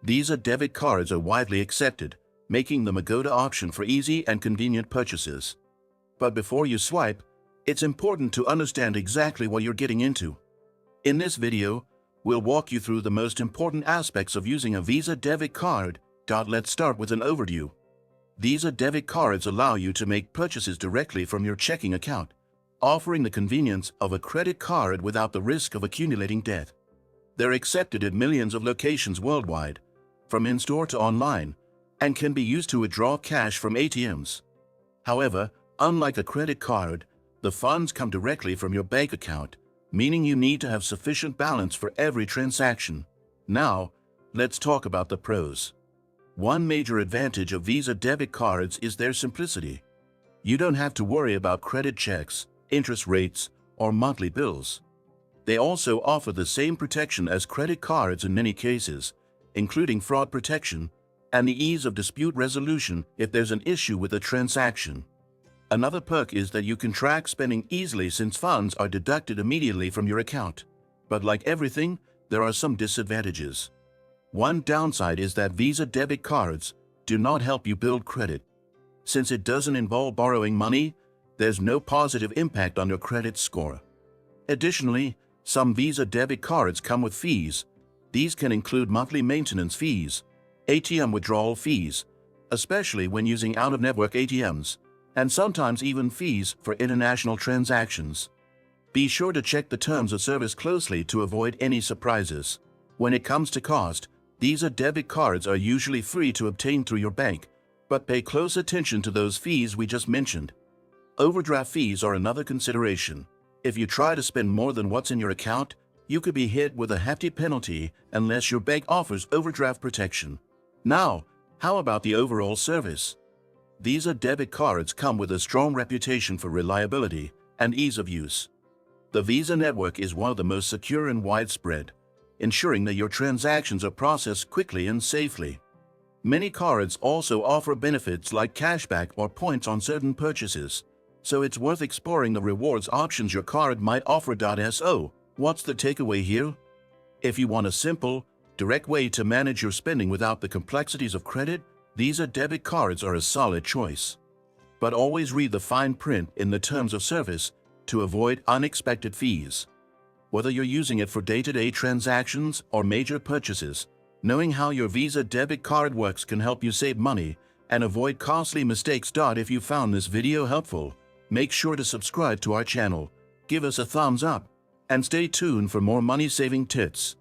Visa debit cards are widely accepted, making them a go-to option for easy and convenient purchases. But before you swipe, it's important to understand exactly what you're getting into. In this video, we'll walk you through the most important aspects of using a Visa debit card. Let's start with an overview. Visa debit cards allow you to make purchases directly from your checking account, offering the convenience of a credit card without the risk of accumulating debt. They're accepted at millions of locations worldwide, from in-store to online, and can be used to withdraw cash from ATMs. However, unlike a credit card, the funds come directly from your bank account, meaning you need to have sufficient balance for every transaction. Now, let's talk about the pros. One major advantage of Visa debit cards is their simplicity. You don't have to worry about credit checks, interest rates, or monthly bills. They also offer the same protection as credit cards in many cases, including fraud protection and the ease of dispute resolution if there's an issue with a transaction. Another perk is that you can track spending easily since funds are deducted immediately from your account. But like everything, there are some disadvantages. One downside is that Visa debit cards do not help you build credit. Since it doesn't involve borrowing money, there's no positive impact on your credit score. Additionally, some Visa debit cards come with fees. These can include monthly maintenance fees, ATM withdrawal fees, especially when using out-of-network ATMs, and sometimes even fees for international transactions. Be sure to check the terms of service closely to avoid any surprises. When it comes to cost, Visa debit cards are usually free to obtain through your bank, but pay close attention to those fees we just mentioned. Overdraft fees are another consideration. If you try to spend more than what's in your account, you could be hit with a hefty penalty unless your bank offers overdraft protection. Now, how about the overall service? Visa debit cards come with a strong reputation for reliability and ease of use. The Visa network is one of the most secure and widespread, ensuring that your transactions are processed quickly and safely. Many cards also offer benefits like cashback or points on certain purchases, so it's worth exploring the rewards options your card might offer. So, what's the takeaway here? If you want a simple, direct way to manage your spending without the complexities of credit, Visa debit cards are a solid choice. But always read the fine print in the terms of service to avoid unexpected fees. Whether you're using it for day-to-day transactions or major purchases, knowing how your Visa debit card works can help you save money and avoid costly mistakes. If you found this video helpful, make sure to subscribe to our channel, give us a thumbs up, and stay tuned for more money-saving tips.